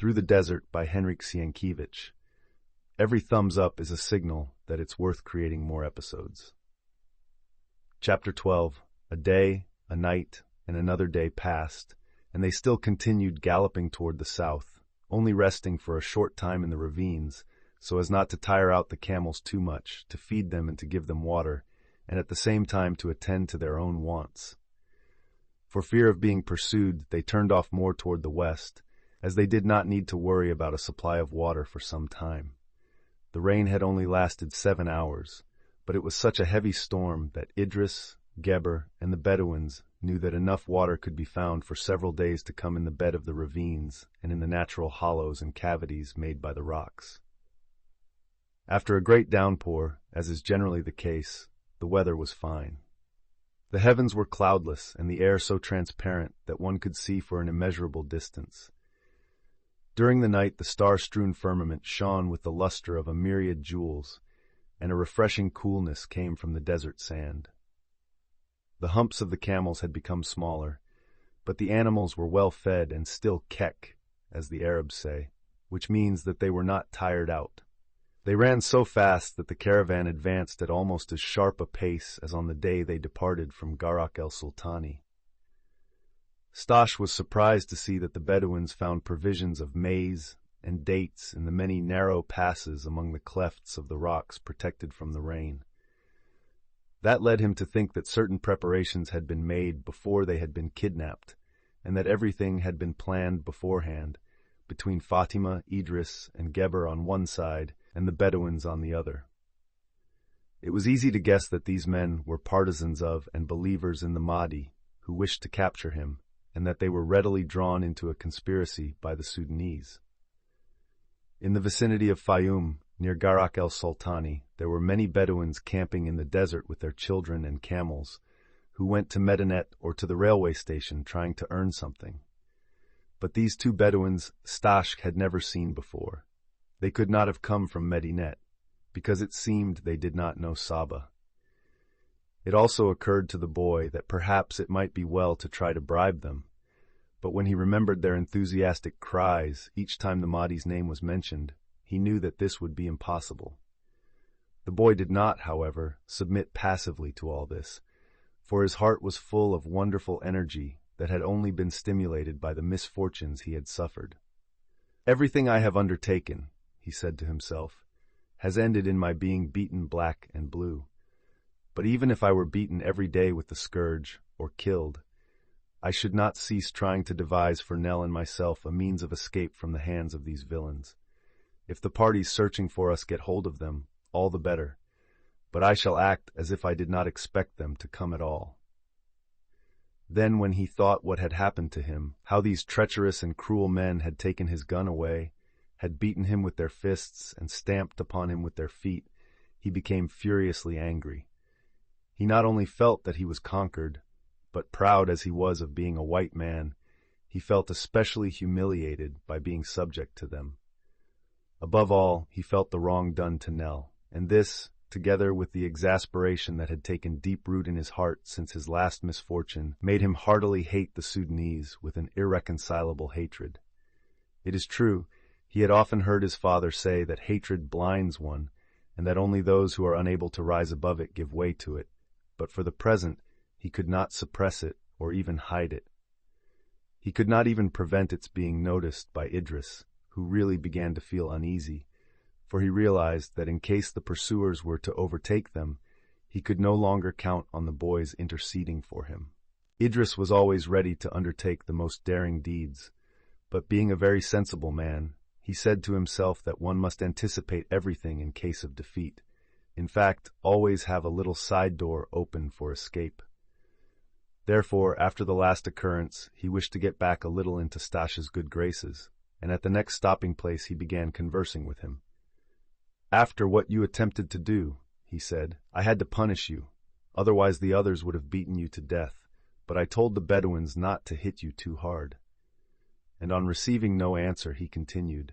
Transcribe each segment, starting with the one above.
Through the Desert by Henryk Sienkiewicz. Every thumbs up is a signal that it's worth creating more episodes. Chapter 12. A day, a night, and another day passed, and they still continued galloping toward the south, only resting for a short time in the ravines, so as not to tire out the camels too much, to feed them and to give them water, and at the same time to attend to their own wants. For fear of being pursued, they turned off more toward the west, as they did not need to worry about a supply of water for some time. The rain had only lasted 7 hours, but it was such a heavy storm that Idris, Geber, and the Bedouins knew that enough water could be found for several days to come in the bed of the ravines and in the natural hollows and cavities made by the rocks. After a great downpour, as is generally the case, the weather was fine. The heavens were cloudless and the air so transparent that one could see for an immeasurable distance. During the night the star-strewn firmament shone with the luster of a myriad jewels, and a refreshing coolness came from the desert sand. The humps of the camels had become smaller, but the animals were well fed and still kek, as the Arabs say, which means that they were not tired out. They ran so fast that the caravan advanced at almost as sharp a pace as on the day they departed from Garak el-Sultani. Staś was surprised to see that the Bedouins found provisions of maize and dates in the many narrow passes among the clefts of the rocks protected from the rain. That led him to think that certain preparations had been made before they had been kidnapped, and that everything had been planned beforehand, between Fatima, Idris, and Geber on one side, and the Bedouins on the other. It was easy to guess that these men were partisans of and believers in the Mahdi, who wished to capture him, and that they were readily drawn into a conspiracy by the Sudanese. In the vicinity of Fayoum, near Garak el-Sultani, there were many Bedouins camping in the desert with their children and camels, who went to Medinet or to the railway station trying to earn something. But these two Bedouins Staś had never seen before. They could not have come from Medinet, because it seemed they did not know Saba. It also occurred to the boy that perhaps it might be well to try to bribe them, but when he remembered their enthusiastic cries each time the Mahdi's name was mentioned, he knew that this would be impossible. The boy did not, however, submit passively to all this, for his heart was full of wonderful energy that had only been stimulated by the misfortunes he had suffered. "Everything I have undertaken," he said to himself, "has ended in my being beaten black and blue. But even if I were beaten every day with the scourge, or killed, I should not cease trying to devise for Nell and myself a means of escape from the hands of these villains. If the parties searching for us get hold of them, all the better, but I shall act as if I did not expect them to come at all." Then when he thought what had happened to him, how these treacherous and cruel men had taken his gun away, had beaten him with their fists and stamped upon him with their feet, he became furiously angry. He not only felt that he was conquered, but proud as he was of being a white man, he felt especially humiliated by being subject to them. Above all, he felt the wrong done to Nell, and this, together with the exasperation that had taken deep root in his heart since his last misfortune, made him heartily hate the Sudanese with an irreconcilable hatred. It is true, he had often heard his father say that hatred blinds one, and that only those who are unable to rise above it give way to it, but for the present he could not suppress it or even hide it. He could not even prevent its being noticed by Idris, who really began to feel uneasy, for he realized that in case the pursuers were to overtake them, he could no longer count on the boys interceding for him. Idris was always ready to undertake the most daring deeds, but being a very sensible man, he said to himself that one must anticipate everything in case of defeat. In fact, always have a little side door open for escape. Therefore, after the last occurrence, he wished to get back a little into Staś's good graces, and at the next stopping place he began conversing with him. "After what you attempted to do," he said, "I had to punish you, otherwise the others would have beaten you to death, but I told the Bedouins not to hit you too hard." And on receiving no answer, he continued,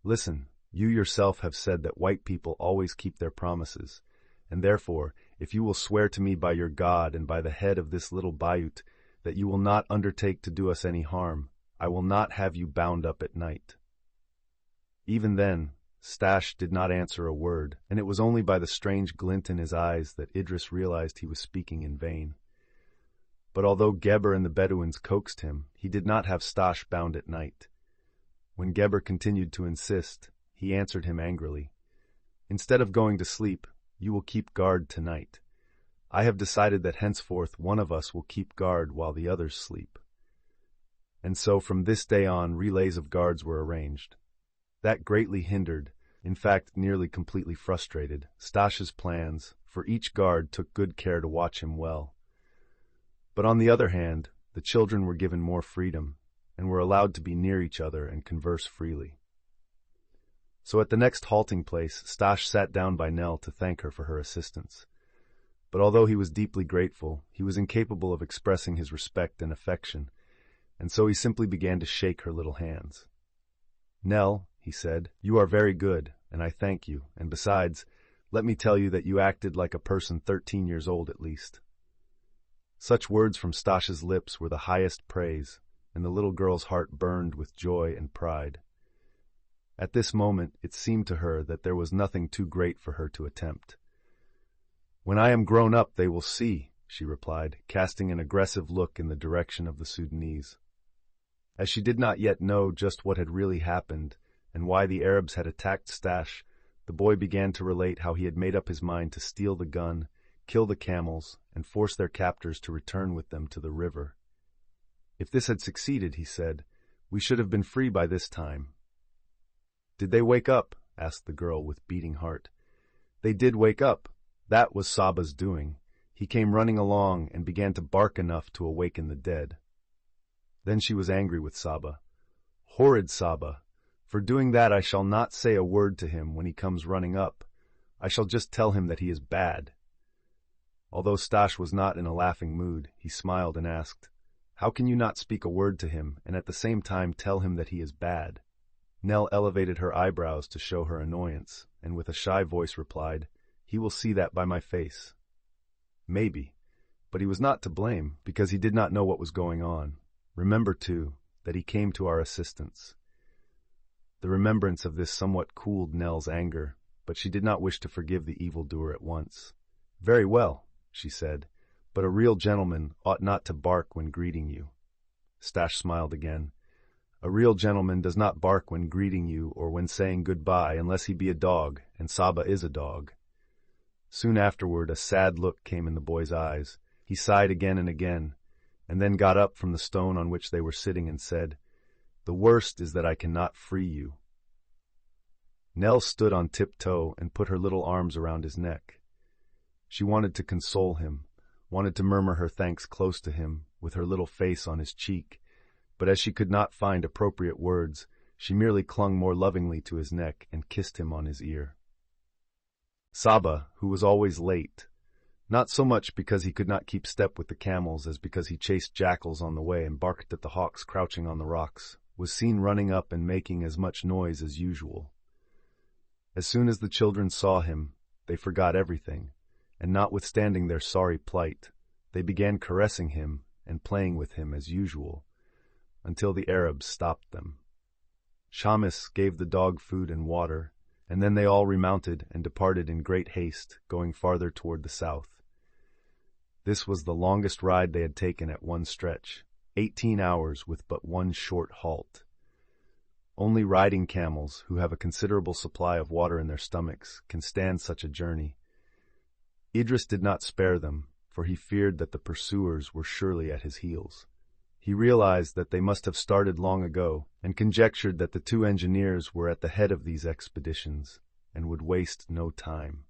"Listen, you yourself have said that white people always keep their promises, and therefore, if you will swear to me by your God and by the head of this little Bayut that you will not undertake to do us any harm, I will not have you bound up at night." Even then, Staś did not answer a word, and it was only by the strange glint in his eyes that Idris realized he was speaking in vain. But although Geber and the Bedouins coaxed him, he did not have Staś bound at night. When Geber continued to insist, he answered him angrily. "Instead of going to sleep, you will keep guard tonight. I have decided that henceforth one of us will keep guard while the others sleep." And so from this day on, relays of guards were arranged. That greatly hindered, in fact nearly completely frustrated, Staś's plans, for each guard took good care to watch him well. But on the other hand, the children were given more freedom, and were allowed to be near each other and converse freely. So at the next halting place, Staś sat down by Nell to thank her for her assistance. But although he was deeply grateful, he was incapable of expressing his respect and affection, and so he simply began to shake her little hands. "Nell," he said, "you are very good, and I thank you, and besides, let me tell you that you acted like a person 13 years old at least." Such words from Staś's lips were the highest praise, and the little girl's heart burned with joy and pride. At this moment, it seemed to her that there was nothing too great for her to attempt. "When I am grown up, they will see," she replied, casting an aggressive look in the direction of the Sudanese. As she did not yet know just what had really happened and why the Arabs had attacked Staś, the boy began to relate how he had made up his mind to steal the gun, kill the camels, and force their captors to return with them to the river. "If this had succeeded," he said, "we should have been free by this time." "Did they wake up?" asked the girl with beating heart. "They did wake up. That was Saba's doing. He came running along and began to bark enough to awaken the dead." Then she was angry with Saba. "Horrid Saba! For doing that I shall not say a word to him when he comes running up. I shall just tell him that he is bad." Although Staś was not in a laughing mood, he smiled and asked, "How can you not speak a word to him and at the same time tell him that he is bad?" Nell elevated her eyebrows to show her annoyance, and with a shy voice replied, "He will see that by my face." Maybe, but he was not to blame, because he did not know what was going on. Remember, too, that he came to our assistance. The remembrance of this somewhat cooled Nell's anger, but she did not wish to forgive the evildoer at once. "Very well," she said, "but a real gentleman ought not to bark when greeting you." Staś smiled again. "A real gentleman does not bark when greeting you or when saying goodbye unless he be a dog, and Saba is a dog." Soon afterward a sad look came in the boy's eyes. He sighed again and then got up from the stone on which they were sitting and said, "The worst is that I cannot free you." Nell stood on tiptoe and put her little arms around his neck. She wanted to console him, wanted to murmur her thanks close to him, with her little face on his cheek, but as she could not find appropriate words, she merely clung more lovingly to his neck and kissed him on his ear. Saba, who was always late, not so much because he could not keep step with the camels as because he chased jackals on the way and barked at the hawks crouching on the rocks, was seen running up and making as much noise as usual. As soon as the children saw him, they forgot everything, and notwithstanding their sorry plight, they began caressing him and playing with him as usual, until the Arabs stopped them. Shamis gave the dog food and water, and then they all remounted and departed in great haste, going farther toward the south. This was the longest ride they had taken at one stretch, 18 hours with but one short halt. Only riding camels, who have a considerable supply of water in their stomachs, can stand such a journey. Idris did not spare them, for he feared that the pursuers were surely at his heels. He realized that they must have started long ago, and conjectured that the two engineers were at the head of these expeditions, and would waste no time.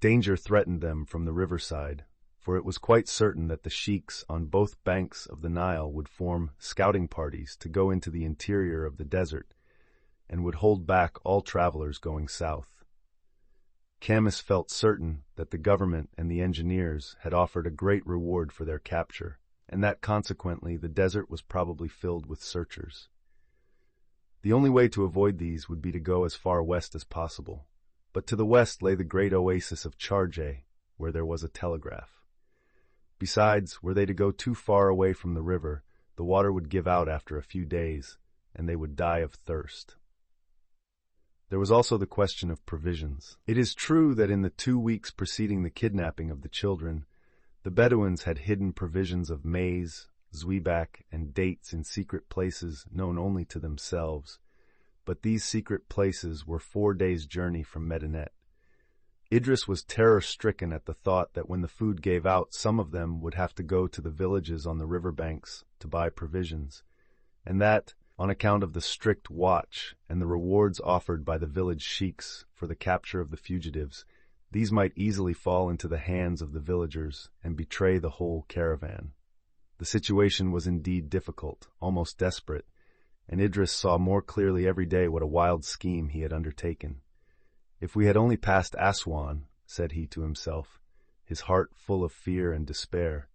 Danger threatened them from the riverside, for it was quite certain that the sheiks on both banks of the Nile would form scouting parties to go into the interior of the desert, and would hold back all travelers going south. Camus felt certain that the government and the engineers had offered a great reward for their capture, and that consequently the desert was probably filled with searchers. The only way to avoid these would be to go as far west as possible, but to the west lay the great oasis of Charjeh, where there was a telegraph. Besides, were they to go too far away from the river, the water would give out after a few days, and they would die of thirst. There was also the question of provisions. It is true that in the 2 weeks preceding the kidnapping of the children, the Bedouins had hidden provisions of maize, zwieback, and dates in secret places known only to themselves, but these secret places were 4 days' journey from Medinet. Idris was terror-stricken at the thought that when the food gave out, some of them would have to go to the villages on the riverbanks to buy provisions, and that, on account of the strict watch and the rewards offered by the village sheiks for the capture of the fugitives, these might easily fall into the hands of the villagers and betray the whole caravan. The situation was indeed difficult, almost desperate, and Idris saw more clearly every day what a wild scheme he had undertaken. "If we had only passed Aswan," said he to himself, his heart full of fear and despair.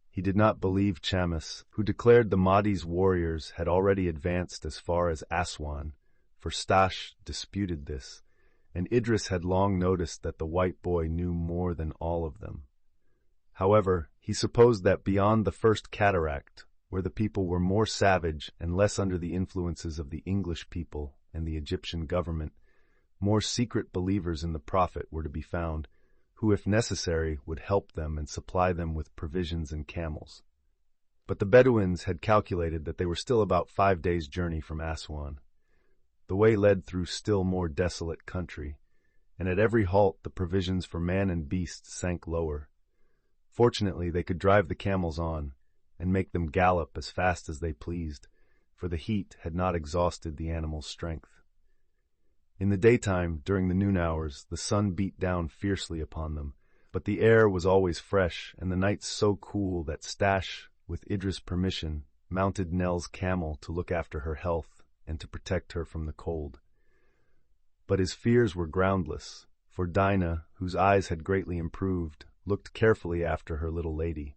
He did not believe Chamis, who declared the Mahdist warriors had already advanced as far as Aswan, for Staś disputed this, and Idris had long noticed that the white boy knew more than all of them. However, he supposed that beyond the first cataract, where the people were more savage and less under the influences of the English people and the Egyptian government, more secret believers in the Prophet were to be found, who, if necessary, would help them and supply them with provisions and camels. But the Bedouins had calculated that they were still about 5 days' journey from Aswan. The way led through still more desolate country, and at every halt the provisions for man and beast sank lower. Fortunately, they could drive the camels on, and make them gallop as fast as they pleased, for the heat had not exhausted the animals' strength. In the daytime, during the noon hours, the sun beat down fiercely upon them, but the air was always fresh, and the nights so cool that Staś, with Idris' permission, mounted Nell's camel to look after her health and to protect her from the cold. But his fears were groundless, for Dinah, whose eyes had greatly improved, looked carefully after her little lady.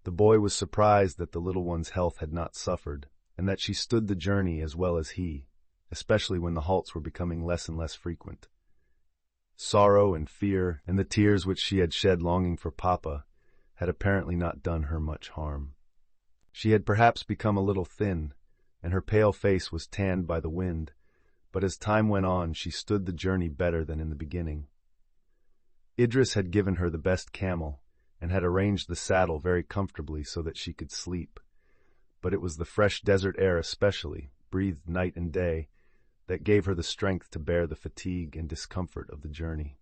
The boy was surprised that the little one's health had not suffered, and that she stood the journey as well as he, especially when the halts were becoming less and less frequent. Sorrow and fear, and the tears which she had shed longing for Papa, had apparently not done her much harm. She had perhaps become a little thin, and her pale face was tanned by the wind, but as time went on she stood the journey better than in the beginning. Idris had given her the best camel, and had arranged the saddle very comfortably so that she could sleep, but it was the fresh desert air especially, breathed night and day, that gave her the strength to bear the fatigue and discomfort of the journey.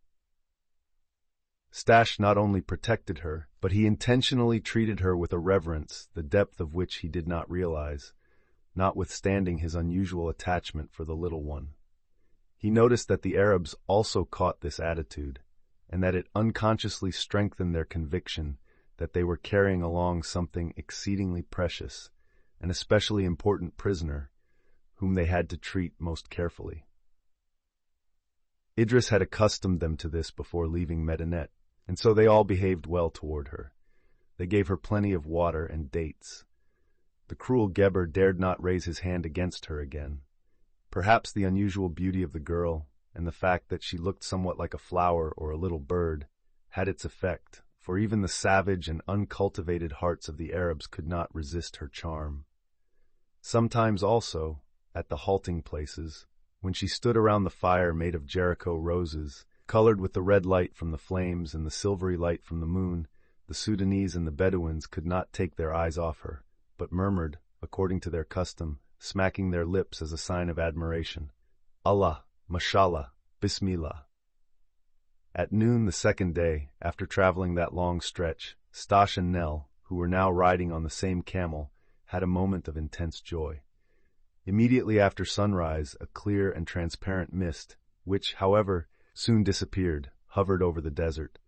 Staś not only protected her, but he intentionally treated her with a reverence the depth of which he did not realize, notwithstanding his unusual attachment for the little one. He noticed that the Arabs also caught this attitude, and that it unconsciously strengthened their conviction that they were carrying along something exceedingly precious, an especially important prisoner, whom they had to treat most carefully. Idris had accustomed them to this before leaving Medinet, and so they all behaved well toward her. They gave her plenty of water and dates. The cruel Geber dared not raise his hand against her again. Perhaps the unusual beauty of the girl, and the fact that she looked somewhat like a flower or a little bird, had its effect, for even the savage and uncultivated hearts of the Arabs could not resist her charm. Sometimes also, at the halting places, when she stood around the fire made of Jericho roses, colored with the red light from the flames and the silvery light from the moon, the Sudanese and the Bedouins could not take their eyes off her, but murmured, according to their custom, smacking their lips as a sign of admiration, "Allah, Mashallah, Bismillah." At noon the second day, after traveling that long stretch, Staś and Nell, who were now riding on the same camel, had a moment of intense joy. Immediately after sunrise, a clear and transparent mist, which, however, soon disappeared, hovered over the desert.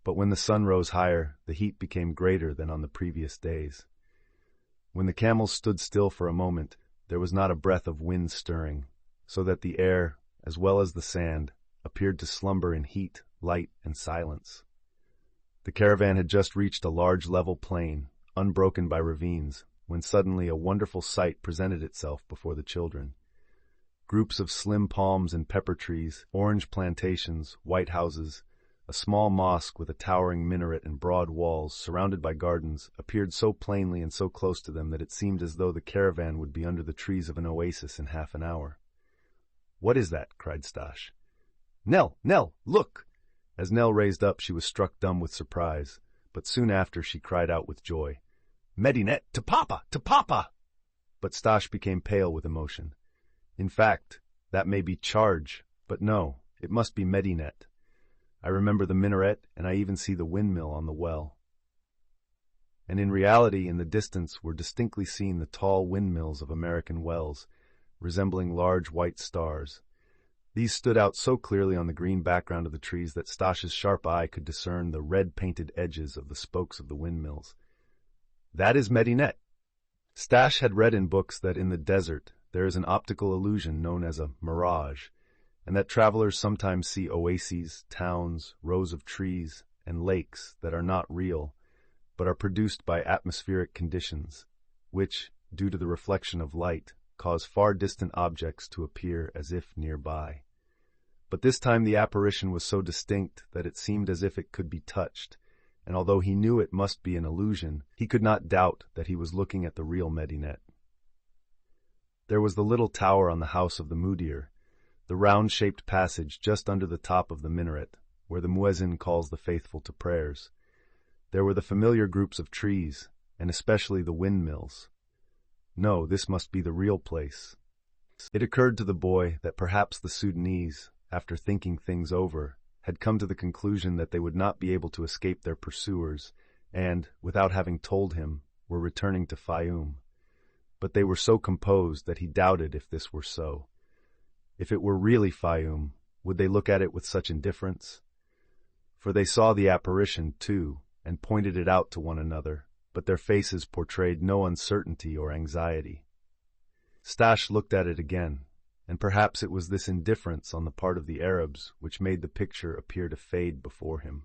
But when the sun rose higher, the heat became greater than on the previous days. When the camels stood still for a moment, there was not a breath of wind stirring, so that the air, as well as the sand, appeared to slumber in heat, light, and silence. The caravan had just reached a large level plain, unbroken by ravines, when suddenly a wonderful sight presented itself before the children. Groups of slim palms and pepper trees, orange plantations, white houses, A small mosque with a towering minaret and broad walls, surrounded by gardens, appeared so plainly and so close to them that it seemed as though the caravan would be under the trees of an oasis in half an hour. "What is that?" cried Staś. "Nell! Nell! Look!" As Nell raised up, she was struck dumb with surprise, but soon after she cried out with joy, "Medinet, to Papa! To Papa!" But Staś became pale with emotion. "In fact, that may be charge, but no, it must be Medinet. I remember the minaret, and I even see the windmill on the well." And in reality, in the distance were distinctly seen the tall windmills of American wells, resembling large white stars. These stood out so clearly on the green background of the trees that Staś's sharp eye could discern the red-painted edges of the spokes of the windmills. "That is Medinet." Staś had read in books that in the desert there is an optical illusion known as a mirage, and that travelers sometimes see oases, towns, rows of trees, and lakes that are not real, but are produced by atmospheric conditions, which, due to the reflection of light, cause far distant objects to appear as if nearby. But this time the apparition was so distinct that it seemed as if it could be touched, and although he knew it must be an illusion, he could not doubt that he was looking at the real Medinet. There was the little tower on the house of the mudir, the round-shaped passage just under the top of the minaret, where the muezzin calls the faithful to prayers. There were the familiar groups of trees, and especially the windmills. No, this must be the real place. It occurred to the boy that perhaps the Sudanese, after thinking things over, had come to the conclusion that they would not be able to escape their pursuers, and, without having told him, were returning to Fayoum. But they were so composed that he doubted if this were so. If it were really Fayoum, would they look at it with such indifference? For they saw the apparition, too, and pointed it out to one another, but their faces portrayed no uncertainty or anxiety. Staś looked at it again, and perhaps it was this indifference on the part of the Arabs which made the picture appear to fade before him.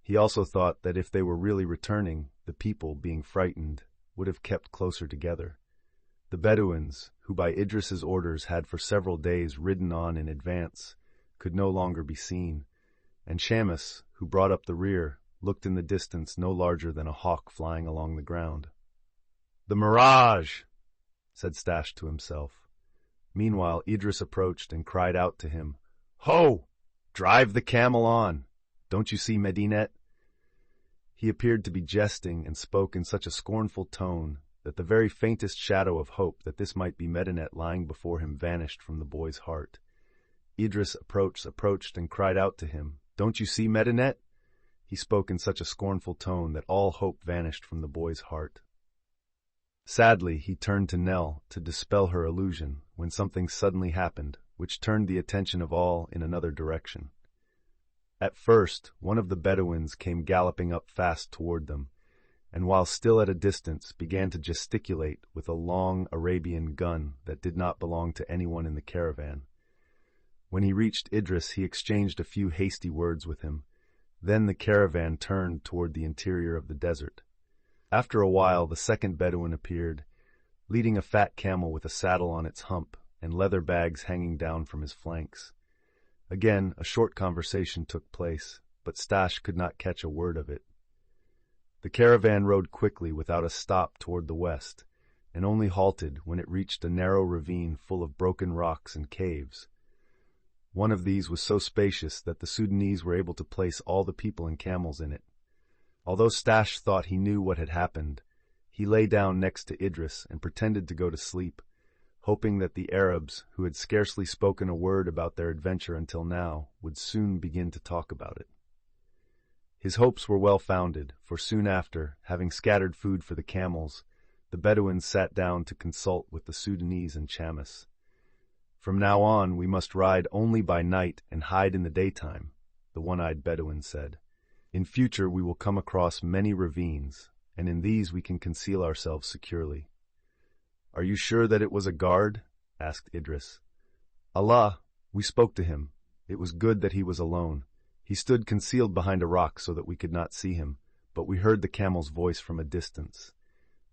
He also thought that if they were really returning, the people, being frightened, would have kept closer together. The Bedouins, who by Idris's orders had for several days ridden on in advance, could no longer be seen, and Shamus, who brought up the rear, looked in the distance no larger than a hawk flying along the ground. "The mirage!" said Staś to himself. Meanwhile Idris approached and cried out to him, "Ho! Drive the camel on! Don't you see Medinet?" He appeared to be jesting and spoke in such a scornful tone that the very faintest shadow of hope that this might be Medinet lying before him vanished from the boy's heart. Idris approached and cried out to him, "Don't you see Medinet?" He spoke in such a scornful tone that all hope vanished from the boy's heart. Sadly, he turned to Nell to dispel her illusion when something suddenly happened, which turned the attention of all in another direction. At first, one of the Bedouins came galloping up fast toward them, and while still at a distance began to gesticulate with a long Arabian gun that did not belong to anyone in the caravan. When he reached Idris, he exchanged a few hasty words with him. Then the caravan turned toward the interior of the desert. After a while, the second Bedouin appeared, leading a fat camel with a saddle on its hump and leather bags hanging down from his flanks. Again, a short conversation took place, but Staś could not catch a word of it. The caravan rode quickly without a stop toward the west, and only halted when it reached a narrow ravine full of broken rocks and caves. One of these was so spacious that the Sudanese were able to place all the people and camels in it. Although Staś thought he knew what had happened, he lay down next to Idris and pretended to go to sleep, hoping that the Arabs, who had scarcely spoken a word about their adventure until now, would soon begin to talk about it. His hopes were well founded, for soon after, having scattered food for the camels, the Bedouins sat down to consult with the Sudanese and Shamus. "From now on, we must ride only by night and hide in the daytime," the one-eyed Bedouin said. "In future, we will come across many ravines, and in these we can conceal ourselves securely." "Are you sure that it was a guard?" asked Idris. "Allah, we spoke to him. It was good that he was alone. He stood concealed behind a rock so that we could not see him, but we heard the camel's voice from a distance.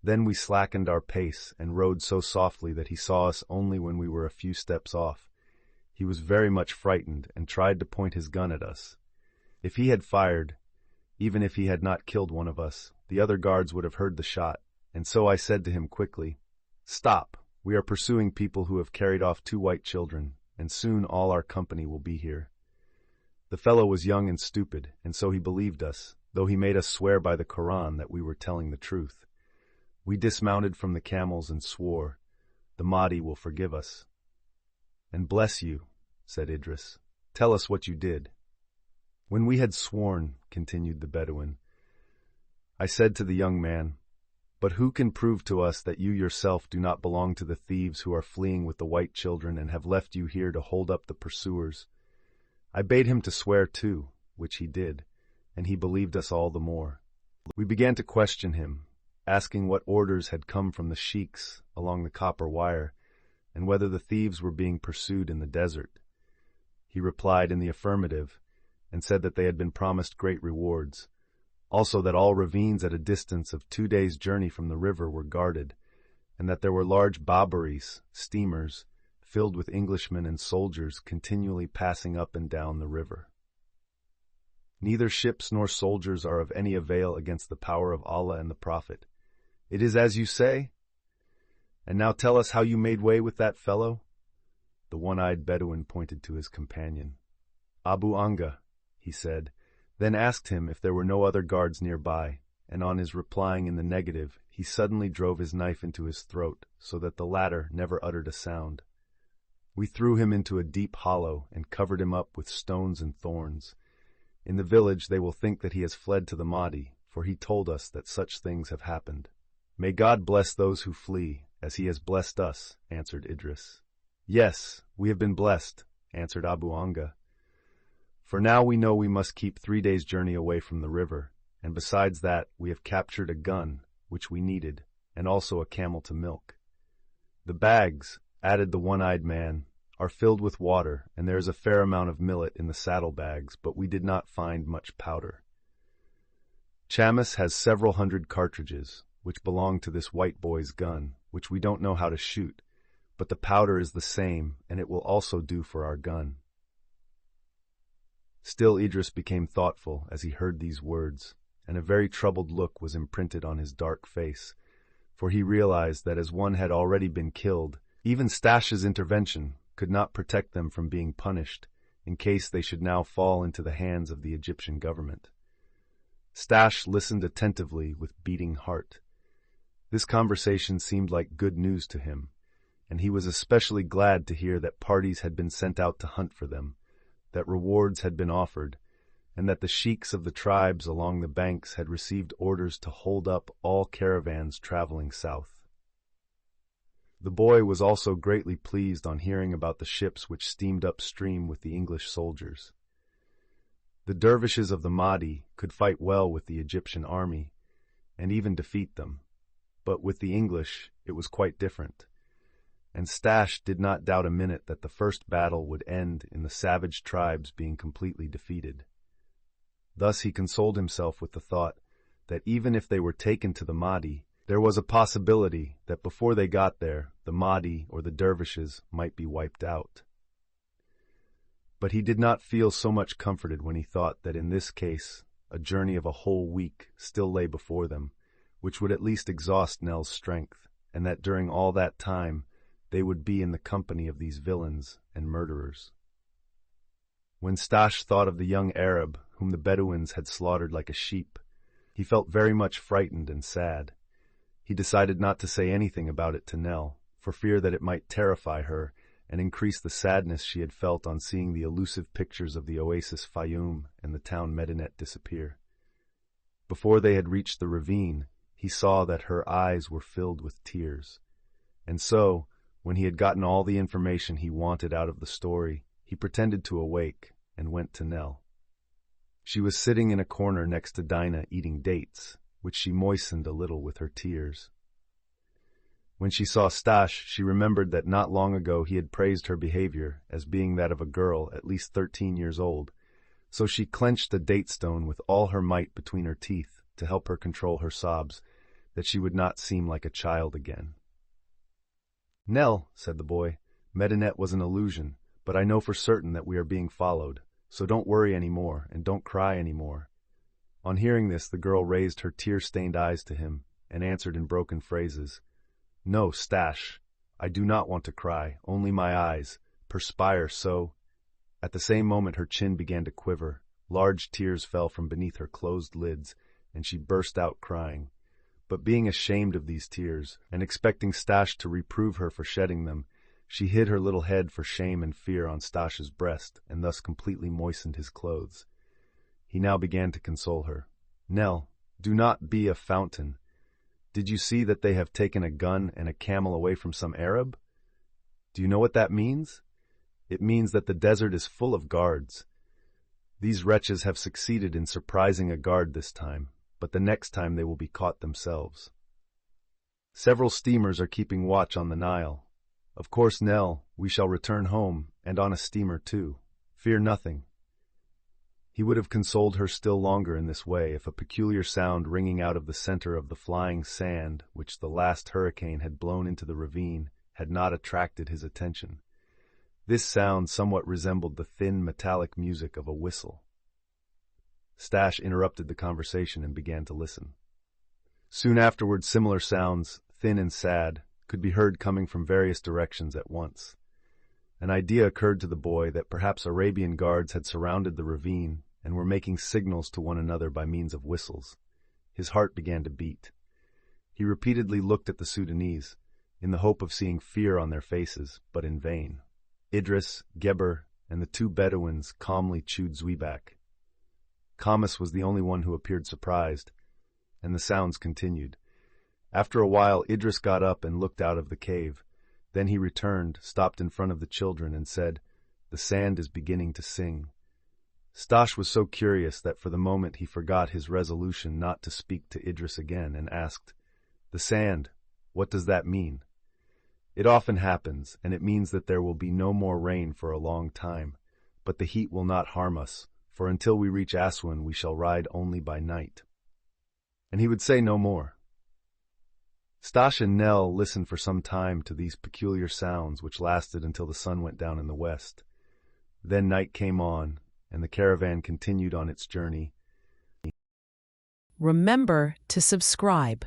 Then we slackened our pace and rode so softly that he saw us only when we were a few steps off. He was very much frightened and tried to point his gun at us. If he had fired, even if he had not killed one of us, the other guards would have heard the shot, and so I said to him quickly, "Stop, we are pursuing people who have carried off 2 white children, and soon all our company will be here." The fellow was young and stupid, and so he believed us, though he made us swear by the Koran that we were telling the truth. We dismounted from the camels and swore, "The Mahdi will forgive us." "And bless you," said Idris. "Tell us what you did." "When we had sworn," continued the Bedouin, "I said to the young man, 'But who can prove to us that you yourself do not belong to the thieves who are fleeing with the white children and have left you here to hold up the pursuers?' I bade him to swear too, which he did, and he believed us all the more. We began to question him, asking what orders had come from the sheiks along the copper wire, and whether the thieves were being pursued in the desert. He replied in the affirmative, and said that they had been promised great rewards, also that all ravines at a distance of 2 days' journey from the river were guarded, and that there were large baabaris, steamers, filled with Englishmen and soldiers continually passing up and down the river. Neither ships nor soldiers are of any avail against the power of Allah and the Prophet. It is as you say? And now tell us how you made way with that fellow." The one-eyed Bedouin pointed to his companion. "Abu Anga," he said, then asked him if there were no other guards nearby, and on his replying in the negative, he suddenly drove his knife into his throat so that the latter never uttered a sound. We threw him into a deep hollow and covered him up with stones and thorns. In the village they will think that he has fled to the Mahdi, for he told us that such things have happened. "May God bless those who flee, as he has blessed us," answered Idris. "Yes, we have been blessed," answered Abu Anga. "For now we know we must keep 3 days' journey away from the river, and besides that we have captured a gun, which we needed, and also a camel to milk. The bags," added the one-eyed man, "are filled with water, and there is a fair amount of millet in the saddle-bags, but we did not find much powder. Chamis has several hundred cartridges, which belong to this white boy's gun, which we don't know how to shoot, but the powder is the same, and it will also do for our gun." Still Idris became thoughtful as he heard these words, and a very troubled look was imprinted on his dark face, for he realized that as one had already been killed, even Stash's intervention could not protect them from being punished, in case they should now fall into the hands of the Egyptian government. Stash listened attentively with beating heart. This conversation seemed like good news to him, and he was especially glad to hear that parties had been sent out to hunt for them, that rewards had been offered, and that the sheiks of the tribes along the banks had received orders to hold up all caravans traveling south. The boy was also greatly pleased on hearing about the ships which steamed upstream with the English soldiers. The dervishes of the Mahdi could fight well with the Egyptian army, and even defeat them, but with the English it was quite different, and Stash did not doubt a minute that the first battle would end in the savage tribes being completely defeated. Thus he consoled himself with the thought that even if they were taken to the Mahdi, there was a possibility that before they got there, the Mahdi or the dervishes might be wiped out. But he did not feel so much comforted when he thought that in this case a journey of a whole week still lay before them, which would at least exhaust Nell's strength, and that during all that time they would be in the company of these villains and murderers. When Stash thought of the young Arab whom the Bedouins had slaughtered like a sheep, he felt very much frightened and sad. He decided not to say anything about it to Nell, for fear that it might terrify her and increase the sadness she had felt on seeing the elusive pictures of the oasis Fayoum and the town Medinet disappear. Before they had reached the ravine, he saw that her eyes were filled with tears, and so, when he had gotten all the information he wanted out of the story, he pretended to awake and went to Nell. She was sitting in a corner next to Dinah eating dates, which she moistened a little with her tears. When she saw Stash, she remembered that not long ago he had praised her behavior as being that of a girl at least 13 years old, so she clenched the date stone with all her might between her teeth to help her control her sobs, that she would not seem like a child again. "Nell," said the boy, "Medinet was an illusion, but I know for certain that we are being followed, so don't worry anymore and don't cry anymore." On hearing this, the girl raised her tear-stained eyes to him and answered in broken phrases, "No, Stash, I do not want to cry, only my eyes perspire so." At the same moment her chin began to quiver, large tears fell from beneath her closed lids, and she burst out crying. But being ashamed of these tears, and expecting Stash to reprove her for shedding them, she hid her little head for shame and fear on Stash's breast, and thus completely moistened his clothes. He now began to console her. "Nell, do not be a fountain. Did you see that they have taken a gun and a camel away from some Arab? Do you know what that means? It means that the desert is full of guards. These wretches have succeeded in surprising a guard this time, but the next time they will be caught themselves. Several steamers are keeping watch on the Nile. Of course, Nell, we shall return home, and on a steamer too. Fear nothing." He would have consoled her still longer in this way if a peculiar sound ringing out of the center of the flying sand, which the last hurricane had blown into the ravine, had not attracted his attention. This sound somewhat resembled the thin metallic music of a whistle. Stash interrupted the conversation and began to listen. Soon afterwards, similar sounds, thin and sad, could be heard coming from various directions at once. An idea occurred to the boy that perhaps Arabian guards had surrounded the ravine and were making signals to one another by means of whistles. His heart began to beat. He repeatedly looked at the Sudanese, in the hope of seeing fear on their faces, but in vain. Idris, Geber, and the two Bedouins calmly chewed zwieback. Kamas was the only one who appeared surprised, and the sounds continued. After a while, Idris got up and looked out of the cave. Then he returned, stopped in front of the children, and said, "The sand is beginning to sing." Stash was so curious that for the moment he forgot his resolution not to speak to Idris again, and asked, "The sand, what does that mean?" "It often happens, and it means that there will be no more rain for a long time, but the heat will not harm us, for until we reach Aswan we shall ride only by night." And he would say no more. Stash and Nell listened for some time to these peculiar sounds, which lasted until the sun went down in the west. Then night came on, and the caravan continued on its journey. Remember to subscribe.